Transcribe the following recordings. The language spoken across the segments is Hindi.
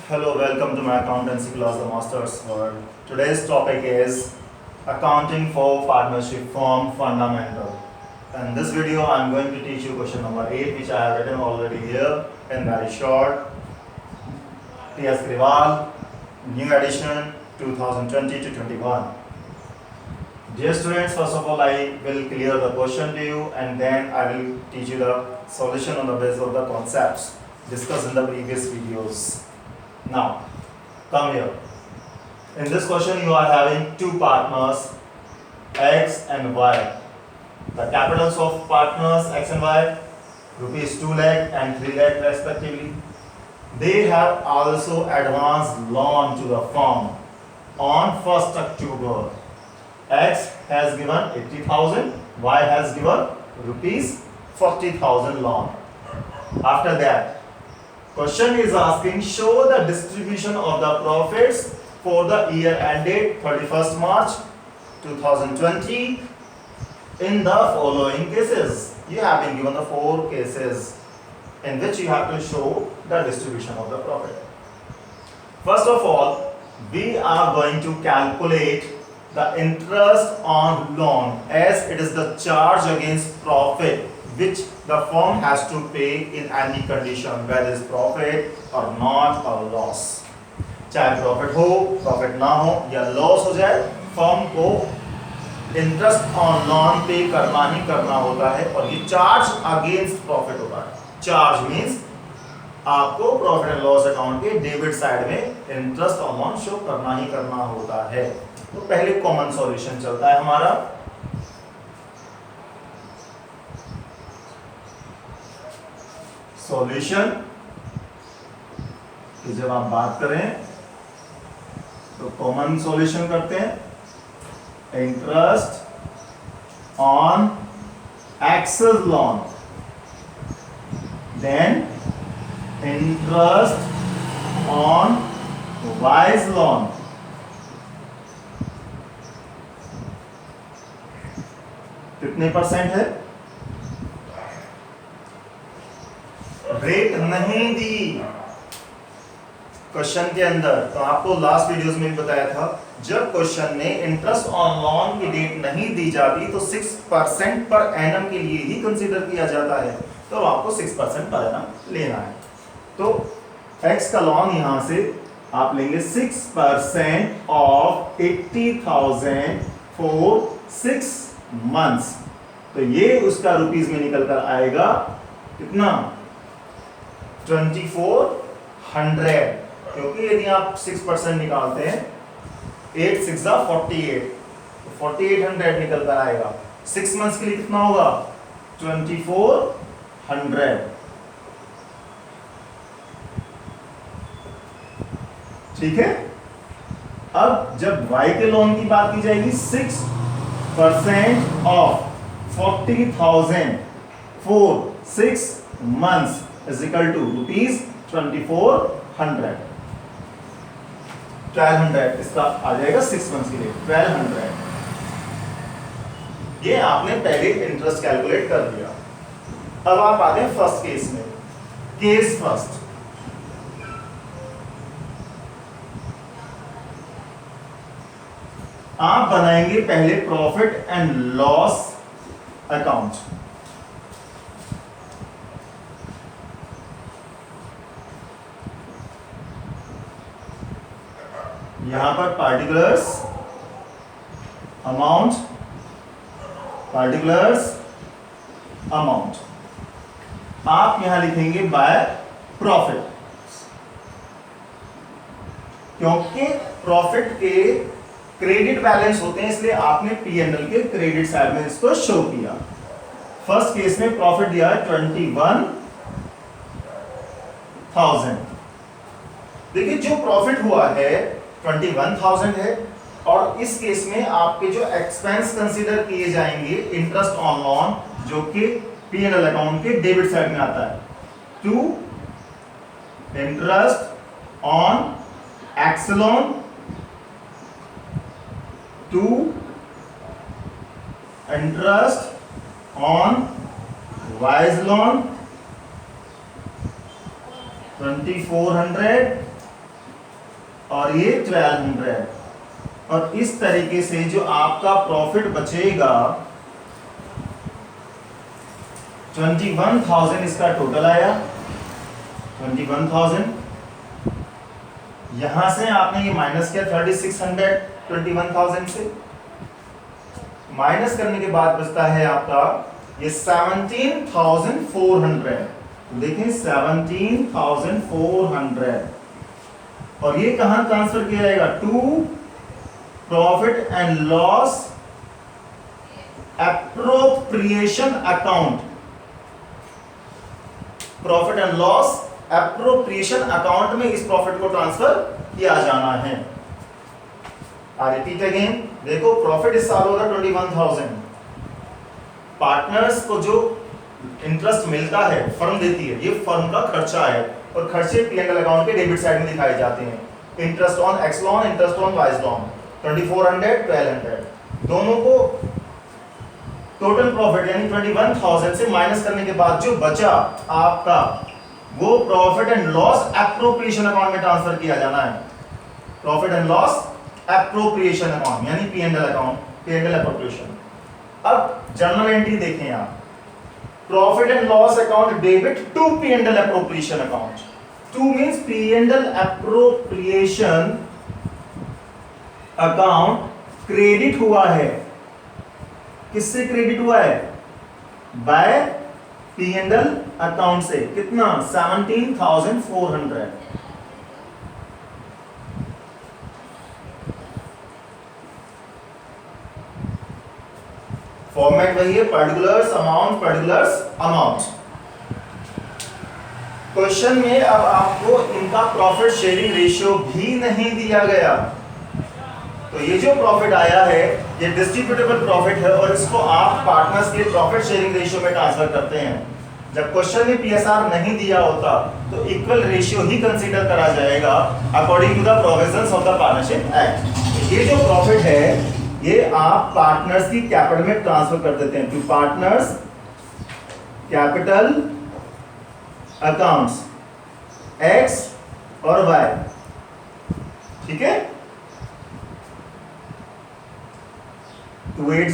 Hello, welcome to my accountancy class, the Master's World. Today's topic is accounting for partnership firm fundamental. In this video, I am going to teach you question number 8, which I have written already here in very short. T.S. Kriwal, new edition 2020 to 21. Dear students, first of all, I will clear the question to you and then I will teach you the solution on the basis of the concepts discussed in the previous videos. Now, come here. In this question, you are having two partners, X and Y. The capitals of partners X and Y, rupees 2 lakh and 3 lakh respectively. They have also advanced loan to the firm on 1st October. X has given 80,000, Y has given rupees 40,000 loan. After that, question is asking, show the distribution of the profits for the year ended 31st March 2020 in the following cases. You have been given the 4 cases in which you have to show the distribution of the profit. First of all, we are going to calculate the interest on loan as it is the charge against profit which the firm has to pay in any condition, whether it's profit or not or loss. चाहे प्रॉफिट हो, प्रॉफिट ना हो या लॉस हो जाए, फर्म को इंटरेस्ट ऑन लोन पे करना ही करना होता है और ये चार्ज अगेंस्ट प्रॉफिट होता है. चार्ज मींस आपको प्रॉफिट एंड लॉस अकाउंट के डेबिट साइड में इंटरेस्ट ऑन लोन शो करना ही करना होता है. तो पहले कॉमन सॉल्यूशन चलता है हमारा. सॉल्यूशन कि जब आप बात करें तो कॉमन सॉल्यूशन करते हैं. Interest on X's loan, then interest on Y's loan, कितने परसेंट है. रेट नहीं दी क्वेश्चन के अंदर, तो आपको लास्ट वीडियोस में भी बताया था, जब क्वेश्चन में इंटरेस्ट ऑन लोन की डेट नहीं दी जाती तो 6% पर एनम के लिए ही कंसीडर किया जाता है, तो आपको 6% पर एनम लेना है. तो एक्स का लोन यहां से आप लेंगे 6% ऑफ 80,000 फॉर 6 मंथ्स. तो ये उसका रुपीस में निकल कर आएगा कितना, 2400. क्योंकि यदि आप 6% निकालते हैं 8 6 48, तो 4800 निकल कर आएगा. 6 मंथ्स के लिए कितना होगा, 2400. ठीक है. अब जब y के लोन की बात की जाएगी, 6% of 40,000 for 6 months is equal to rupees 2400. 1200 इसका आ जाएगा 6 मंथ्स के लिए 1200. ये आपने पहले इंटरेस्ट कैलकुलेट कर दिया. अब आप आते हैं फर्स्ट केस में. केस फर्स्ट, आप बनाएंगे पहले प्रॉफिट एंड लॉस अकाउंट. यहां पर पार्टिकुलर्स अमाउंट, पार्टिकुलर्स अमाउंट आप यहां लिखेंगे बाय प्रॉफिट, क्योंकि प्रॉफिट के क्रेडिट बैलेंस होते हैं, इसलिए आपने पीएनएल के क्रेडिट साइड में इसको शो किया. फर्स्ट केस में प्रॉफिट दिया है 21,000. देखिए जो प्रॉफिट हुआ है 21,000 है, और इस केस में आपके जो एक्सपेंस कंसीडर किए जाएंगे इंटरेस्ट ऑन लोन, जो कि पीएनएल अकाउंट के डेबिट साइड में आता है, to interest on X loan, to interest on Y's loan 2400 और ये 1200, और इस तरीके से जो आपका प्रॉफिट बचेगा 21,000 इसका टोटल आया। 21,000 यहां से आपने ये माइनस किया 3600 21,000 से, माइनस करने के बाद बचता है आपका ये 17,400। देखें 17,400, और ये कहां ट्रांसफर किया जाएगा? To profit and loss appropriation account. Profit and loss appropriation account में इस प्रॉफिट को ट्रांसफर किया जाना है। आई रिपीट अगेन, देखो प्रॉफिट इस साल होगा 21,000। पार्टनर्स को जो इंटरेस्ट मिलता है फर्म देती है, ये फर्म का खर्चा है, और खर्चे P&L अकाउंट के डेबिट साइड में दिखाए जाते हैं। Interest on X loan, interest on Y's loan, 2400 1200, दोनों को टोटल प्रॉफिट यानी 21,000 से माइनस करने के बाद जो बचा आपका, वो profit and loss appropriation account में ट्रांसफर किया जाना है। Profit and loss appropriation account यानी P&L अकाउंट, P&L एप्रोप्रिएशन। अब जर्नल एंट्री देखें आप, profit and loss account debit to P&L appropriation account. To means P&L appropriation account credit हुआ है। किससे क्रेडिट हुआ है? बाय P&L अकाउंट से। कितना? 17,400। फॉर्मेट वही है, particulars amount, particulars amount. Question में अब आपको इनका प्रॉफिट शेयरिंग रेशियो भी नहीं दिया गया। तो ये जो प्रॉफिट आया है ये डिस्ट्रीब्यूटेबल प्रॉफिट है, और इसको आप पार्टनर्स के प्रॉफिट शेयरिंग रेशियो में ट्रांसफर करते हैं। जब क्वेश्चन में PSR नहीं दिया होता तो इक्वल रेशियो ही कंसीडर करा जाएगा according to the provisions of the partnership act. ये जो प्रॉफिट है ये आप पार्टनर्स की कैपिटल में ट्रांसफर कर देते हैं to partners capital accounts X और Y। ठीक है, 2 8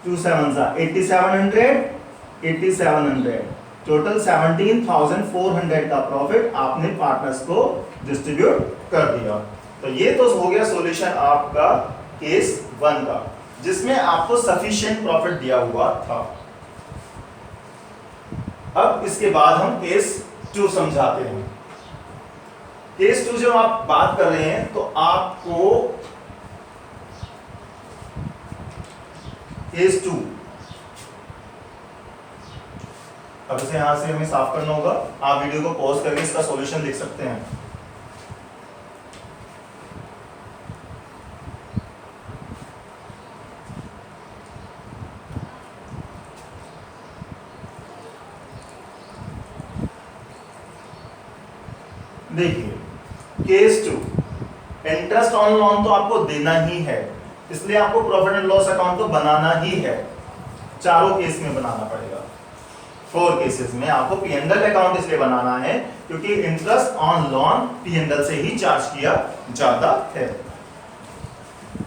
2 7 8700 टोटल 17,400 का प्रॉफिट आपने पार्टनर्स को डिस्ट्रीब्यूट कर दिया। तो ये तो हो गया सॉल्यूशन आपका केस 1 का, जिसमें आपको सफिशिएंट प्रॉफिट दिया हुआ था। अब इसके बाद हम केस 2 समझाते हैं। केस 2 जब आप बात कर रहे हैं तो आपको केस 2, अब इसे यहां से हमें साफ करना होगा। आप वीडियो को पॉज करके इसका सॉल्यूशन लिख सकते हैं। देखिए केस 2, इंटरेस्ट ऑन लोन तो आपको देना ही है, इसलिए आपको प्रॉफिट एंड लॉस अकाउंट तो बनाना ही है। चारों केस में बनाना पड़ेगा। 4 केसेस में आपको P&L अकाउंट इसलिए बनाना है क्योंकि इंटरेस्ट ऑन लोन P&L से ही चार्ज किया जाता है।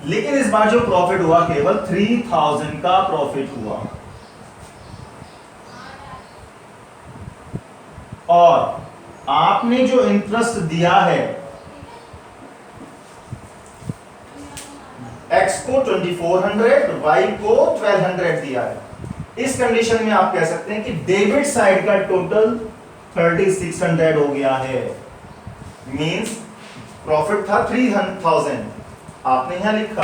लेकिन इस बार जो प्रॉफिट हुआ केवल 3,000 का प्रॉफिट हुआ, और आपने जो इंटरेस्ट दिया है X को 2400, Y को 1200 दिया है। इस कंडीशन में आप कह सकते हैं कि डेबिट साइड का टोटल 3600 हो गया है। मींस प्रॉफिट था 3000, आपने यहां लिखा,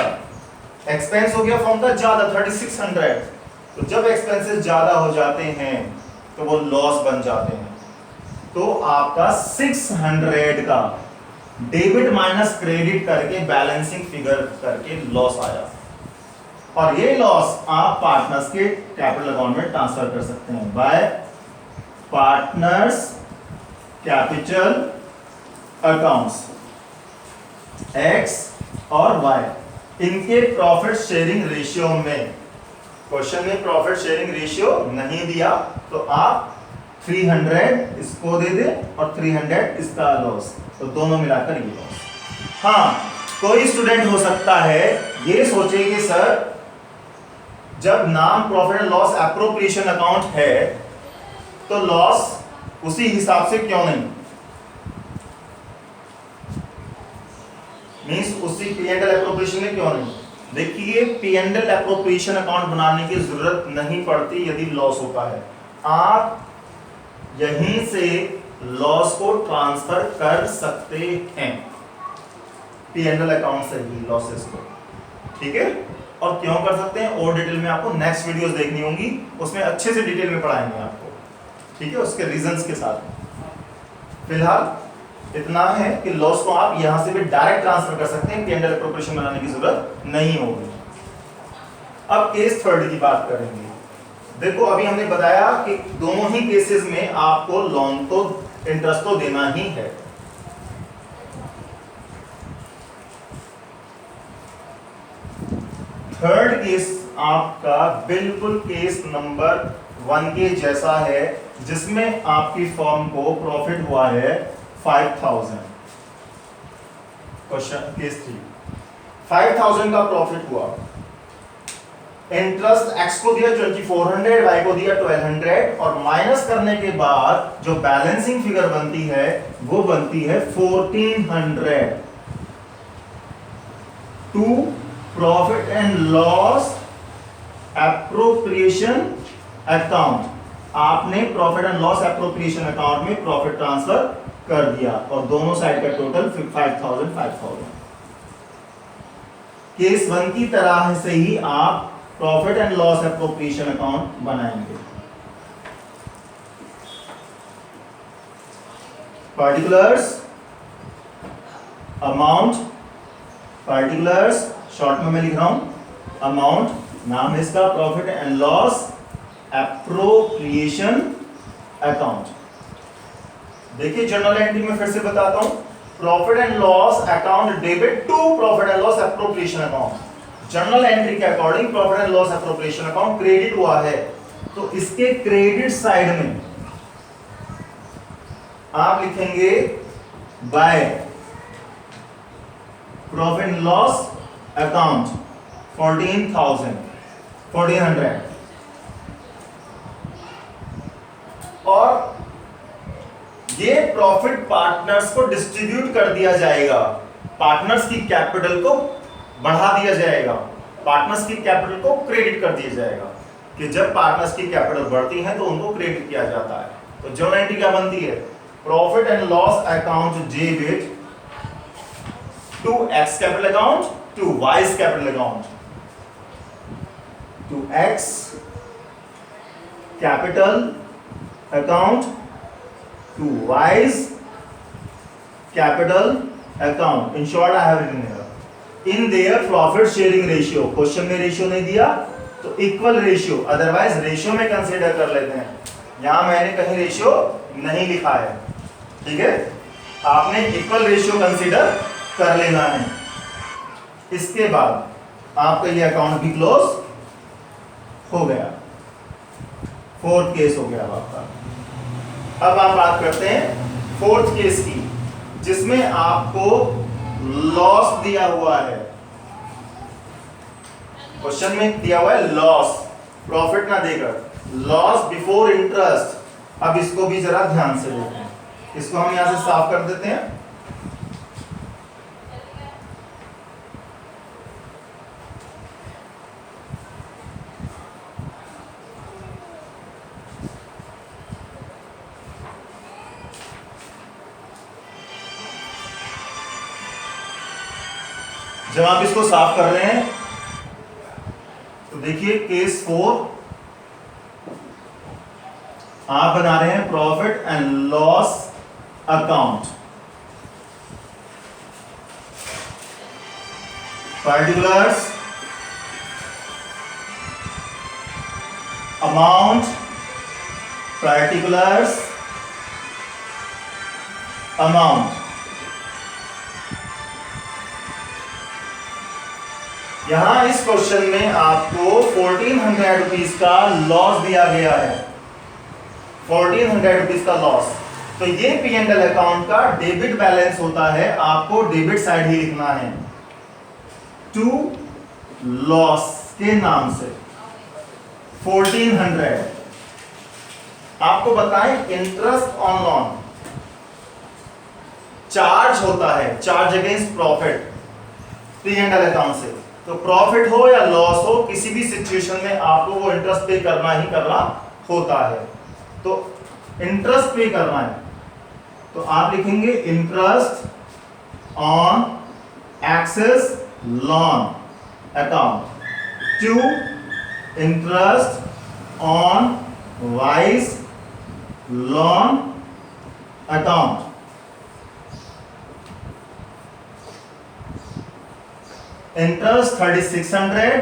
एक्सपेंस हो गया फॉर्म का ज्यादा 3600। तो जब एक्सपेंसेस ज्यादा हो जाते हैं तो वो लॉस बन जाते हैं। तो आपका 600 का डेबिट माइनस क्रेडिट करके बैलेंसिंग फिगर करके लॉस आया, और ये लॉस आप पार्टनर्स के कैपिटल अकाउंट में ट्रांसफर कर सकते हैं bye partners capital accounts X और Y। इनके प्रॉफिट शेयरिंग रेशियो में, क्वेश्चन में प्रॉफिट शेयरिंग रेशियो नहीं दिया तो आप 300 इसको दे दे और 300 इसका लॉस, तो दोनों मिलाकर ये लॉस। हाँ, कोई स्टूडेंट हो सकता है ये सोचे कि सर जब नाम profit and loss appropriation account है तो लॉस उसी हिसाब से क्यों नहीं, मींस उसी P&L एप्रोप्रिएशन में क्यों नहीं। देखिए P&L एप्रोप्रिएशन अकाउंट बनाने की जरूरत नहीं पड़ती यदि लॉस होता है, आप यहीं से लॉस को ट्रांसफर कर सकते हैं P&L अकाउंट से ही लॉसेस को, ठीक है। और क्यों कर सकते हैं और डिटेल में आपको नेक्स्ट वीडियोस देखनी होंगी, उसमें अच्छे से डिटेल में पढ़ाएंगे आपको, ठीक है, उसके रीजंस के साथ। फिलहाल इतना है कि लॉस को आप यहां से भी डायरेक्ट ट्रांसफर कर सकते हैं, P&L एप्रोप्रिएशन बनाने की जरूरत नहीं होगी। अब केस थर्ड की बात करेंगे। देखो अभी हमने बताया कि दोनों ही केसेस में आपको लोन तो इंटरेस्ट तो देना ही है। थर्ड केस आपका बिल्कुल केस नंबर 1 के जैसा है, जिसमें आपकी फर्म को प्रॉफिट हुआ है 5000। क्वेश्चन केस 3, 5000 का प्रॉफिट हुआ, इंटरेस्ट x को दिया 2400, y को दिया 1200 और माइनस करने के बाद जो बैलेंसिंग फिगर बनती है वो बनती है 1400 to profit and loss appropriation account. आपने profit and loss appropriation account में प्रॉफिट ट्रांसफर कर दिया और दोनों साइड का टोटल 5000। केस 1 की तरह से ही आप profit and loss appropriation account बनाएंगे। पार्टिकुलर्स अमाउंट, पार्टिकुलर्स शॉर्ट में मैं लिख रहा हूं अमाउंट, नाम है इसका profit and loss appropriation account. देखिए जर्नल एंट्री में फिर से बताता हूं, profit and loss account debit to profit and loss appropriation account. Journal entry के according profit and loss appropriation account credit हुआ है, तो इसके क्रेडिट साइड में आप लिखेंगे by profit and loss account 1400 और ये प्रॉफिट पार्टनर्स को डिस्ट्रीब्यूट कर दिया जाएगा, पार्टनर्स की कैपिटल को बढ़ा दिया जाएगा, पार्टनर्स की कैपिटल को क्रेडिट कर दिया जाएगा कि जब पार्टनर्स की कैपिटल बढ़ती है तो उनको क्रेडिट किया जाता है। तो जर्नल एंट्री क्या बनती है, profit and loss account debit to X capital account to Y's capital account, to X capital account to Y's capital account. In short I have written here in their profit sharing ratio. Question में रेशियो नहीं दिया तो इक्वल रेशियो, अदरवाइज रेशियो में कंसीडर कर लेते हैं, यहां मैंने कहीं रेशियो नहीं लिखा है, ठीक है, आपने इक्वल रेशियो कंसीडर कर लेना है। इसके बाद आपका ये अकाउंट भी क्लोज हो गया, फोर्थ केस हो गया आपका। अब आप बात करते हैं फोर्थ केस की, जिसमें आपको लॉस दिया हुआ है। क्वेश्चन में दिया हुआ है लॉस, प्रॉफिट ना देकर लॉस बिफोर इंटरेस्ट। अब इसको भी जरा ध्यान से देखें, इसको हम यहां से साफ कर देते हैं। जब आप इसको साफ कर रहे हैं तो देखिए केस 4 आप बना रहे हैं profit and loss account. Particulars amount, particulars amount. यहां इस क्वेश्चन में आपको 1400 रुपीज का लॉस दिया गया है, 1400 रुपीज का लॉस। तो ये P&L अकाउंट का डेबिट बैलेंस होता है, आपको डेबिट साइड ही लिखना है टू लॉस के नाम से 1400। आपको बताएं इंटरेस्ट ऑन लोन चार्ज होता है, charge against profit P&L account से। तो प्रॉफिट हो या लॉस हो, किसी भी सिचुएशन में आपको वो इंटरेस्ट पे करना ही करना होता है। तो इंटरेस्ट पे करना है तो आप लिखेंगे interest on X's loan account to interest on Y's loan account. Interest 3600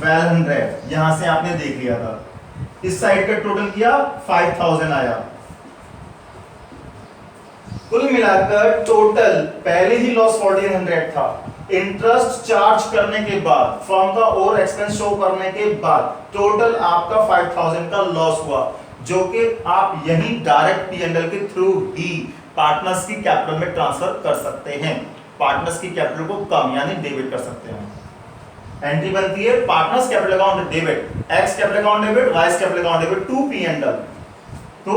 1200 यहां से आपने देख लिया था। इस साइड का टोटल किया 5000 आया। कुल मिलाकर टोटल पहले ही लॉस 1400 था, इंटरेस्ट चार्ज करने के बाद फर्म का ओवर एक्सपेंस शो करने के बाद टोटल आपका 5000 का लॉस हुआ, जो कि आप यही डायरेक्ट P&L के थ्रू ही पार्टनर्स की कैपिटल में ट्रांसफर कर सकते हैं। पार्टनर्स की कैपिटल को कम यानी डेबिट कर सकते हैं। एंट्री बनती है partners capital account debit, X capital account debit, Y capital account debit to P&L। तो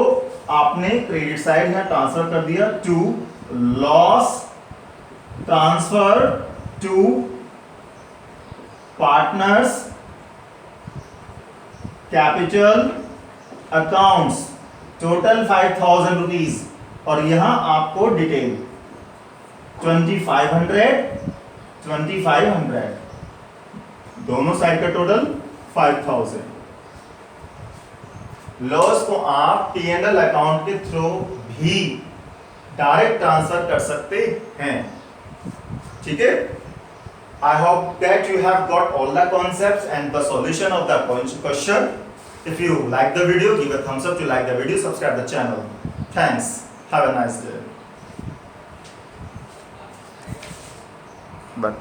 आपने क्रेडिट साइड यहां ट्रांसफर कर दिया to loss transfer to partners capital accounts total 5000 rupees, और यहां आपको डिटेल 2500 दोनों साइड का टोटल 5000। लॉस को आप P&L अकाउंट के थ्रू भी डायरेक्ट ट्रांसफर कर सकते हैं। ठीक है, I hope that you have got all the concepts and the solution of the question. If you like the video, give a thumbs up to like the video, subscribe the channel. Thanks. Have a nice day. Bye.